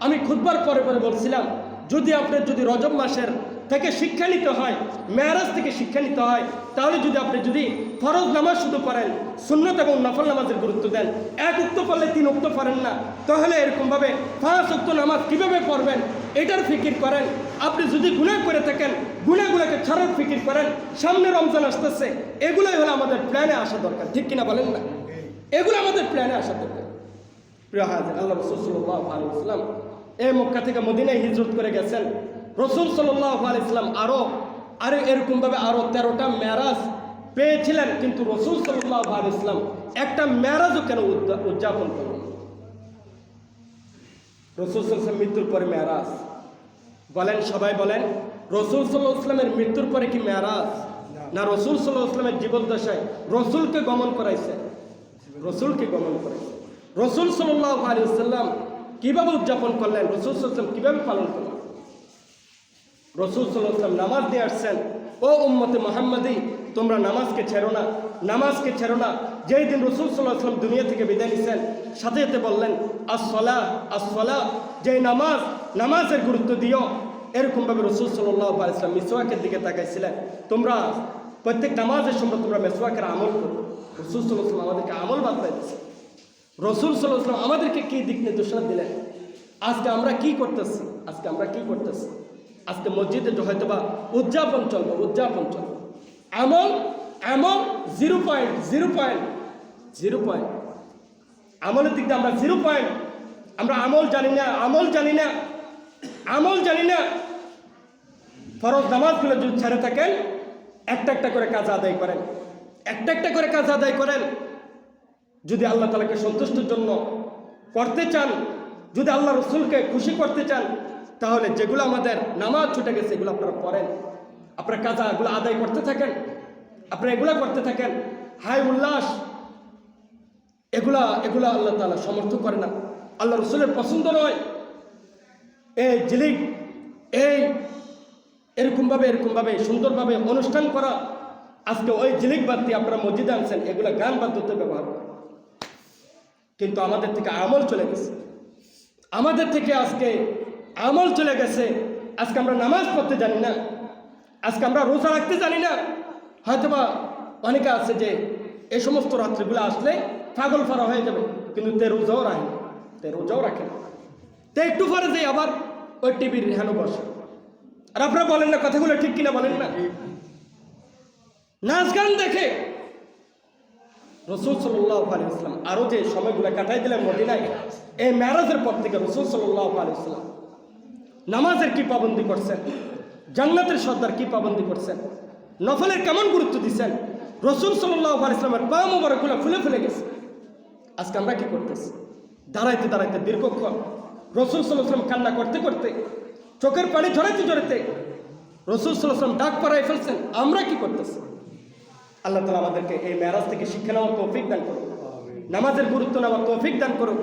আমি খুতবার পরে পরে বলছিলাম, যদি আপনার যদি রজব মাসের থেকে শিক্ষা নিতে হয়, মেরাজ থেকে শিক্ষা নিতে হয়, তাহলে আপনি যদি ফরজ নামাজ শুধু পড়েন, সুন্নত এবং নফল নামাজের গুরুত্ব দেন, এক উক্ত পড়লে 3 উক্ত পড়েন না, তাহলে এরকমভাবে 5 উক্ত নামাজ কীভাবে পড়বেন এটার ফিকির করেন। আপনি যদি গুনাহ করে থাকেন, গুনাহগুলোকে ছাড়ার ফিকির করেন। সামনে রমজান আসতেছে, এগুলোই হলো আমাদের প্ল্যানে আসা দরকার, ঠিক কিনা বলেন না? এগুলো আমাদের প্ল্যানে আসা দরকার। প্রিয় হাজির, আল্লাহ রাসূল সাল্লাল্লাহু আলাইহি ওয়াসাল্লাম এই মক্কা থেকে মদিনায় হিজরত করে গেছেন। রাসূল সাল্লাল্লাহু আলাইহি ওয়াসাল্লাম আরো এরকমভাবে 13টা মেরাজ পেয়েছিলেন, কিন্তু রাসূল সাল্লাল্লাহু আলাইহি ওয়াসাল্লাম একটা মেরাজও কেন উদযাপন করলেন? রাসূল সাল্লাল্লাহু আলাইহি ওয়াসাল্লাম মৃত্যুর পরে মেরাজ বলেন, সবাই বলেন, রাসূল সাল্লাল্লাহু আলাইহি ওয়াসাল্লামের মৃত্যুর পরে কি মেরাজ? না, রাসূল সাল্লাল্লাহু আলাইহি ওয়াসাল্লামের জীবদ্দশায় রাসূলকে গমন করাইছে, রাসূলকে গমন করাইছে। রাসূল সাল্লাল্লাহু আলাইহি ওয়াসাল্লাম কিভাবে উদযাপন করলেন, রাসূল সাল্লাল্লাহু আলাইহি ওয়াসাল্লাম কিভাবে পালন করলেন? রাসূল সাল্লাল্লাহু আলাইহি ওয়াসাল্লাম নামাজ দিয়ে আসছেন, ও উম্মতে মুহাম্মাদি, তোমরা নামাজকে ছেড়ো না, নামাজকে ছেড়ো না। যেই দিন রাসূল সাল্লাল্লাহু আলাইহি ওয়াসাল্লাম দুনিয়া থেকে বিদায় নিছেন, সাথে সাথে বললেন আসসালাহ আসসালাহ, যেই নামাজের গুরুত্ব দিও। এরকমভাবে রাসূল সাল্লাল্লাহু আলাইহি ওয়াসাল্লাম মিসওয়াকের দিকে তাকাইছিলেন। তোমরা প্রত্যেক নামাজের সময় তোমরা মিসওয়াকের আমল করো। রাসূল সাল্লাল্লাহু আলাইহি ওয়াসাল্লাম আমাদেরকে আমল বাতলাই দিয়েছেন। রাসূল সাল্লাল্লাহু আলাইহি ওয়াসাল্লাম আমাদেরকে কি দিক নির্দেশনা দিলেন? আজকে আমরা কি করতেছি? আজকে মসজিদে হয়তোবা উদযাপন চলবে, আমল 0.0 আমলের দিক দিয়ে আমরা 0 পয়েন্ট। আমরা আমল জানি না। ফরজ নামাজগুলো যদি ছেড়ে থাকেন, একটা করে কাজ আদায় করেন। যদি আল্লাহ তাআলাকে সন্তুষ্টির জন্য করতে চান, যদি আল্লাহ রাসূলকে খুশি করতে চান, তাহলে যেগুলো আমাদের নামাজ ছুটে গেছে এগুলো আপনারা পড়েন, আপনার কাজাগুলো আদায় করতে থাকেন, আপনারা এগুলা করতে থাকেন। হাই উল্লাস, এগুলা আল্লাহ তাআলা সমর্থন করে না, আল্লাহ রাসূলের পছন্দ নয়। এই জিলিক, এরকমভাবে সুন্দরভাবে অনুষ্ঠান করা, আজকে ওই জিলিক বাদ দিয়ে আপনারা মসজিদে আনছেন, এগুলা গান বাদ্যতে ব্যবহার করেন। কিন্তু আমাদের থেকে আমল চলে গেছে, আজকে আমরা নামাজ পড়তে জানি না, আজকে আমরা রোজা রাখতে জানি না। হয়তোবা অনেকে আছে যে এই সমস্ত রাত্রিগুলো আসলে পাগল ফারা হয়ে যাবে, কিন্তু তে রোজাও রাখে না। তে একটু পরে যে আবার ওই টিভির হেন বসে। আর আপনারা বলেন না কথাগুলো ঠিক কিনা বলেন না? নাচ গান দেখে রাসূল সাল্লাল্লাহু আলাইহি ওয়াসাল্লাম আরো যে সময়গুলো কাটাই দিলেন মদিনায়, এই মেরাজের পর থেকে রাসূল সাল্লাল্লাহু আলাইহি ওয়াসাল্লাম নামাজের কি পাবন্দি করছেন, জান্নাতের সর্দার কি পাবন্দি করছেন, নফলের কেমন গুরুত্ব দিচ্ছেন। রাসূল সাল্লাল্লাহু আলাইহি ওয়াসাল্লামের পা মোবারকগুলো ফুলে গেছে। আজকে আমরা কি করতেছি? দাঁড়াইতে দীর্ঘক্ষণ, রাসূল সাল্লাল্লাহু আলাইহি ওয়াসাল্লাম কান্না করতে, চোখের পানি ঝরাইতে রাসূল সাল্লাল্লাহু আলাইহি ওয়াসাল্লাম ডাক পড়াই ফেলছেন। আমরা কি করতেছি? আল্লাহ তাআলা আমাদেরকে এই মেরাজ থেকে শিক্ষা নেওয়ার তৌফিক দান করুন, নামাজের গুরুত্ব নেওয়ার তৌফিক দান করুন।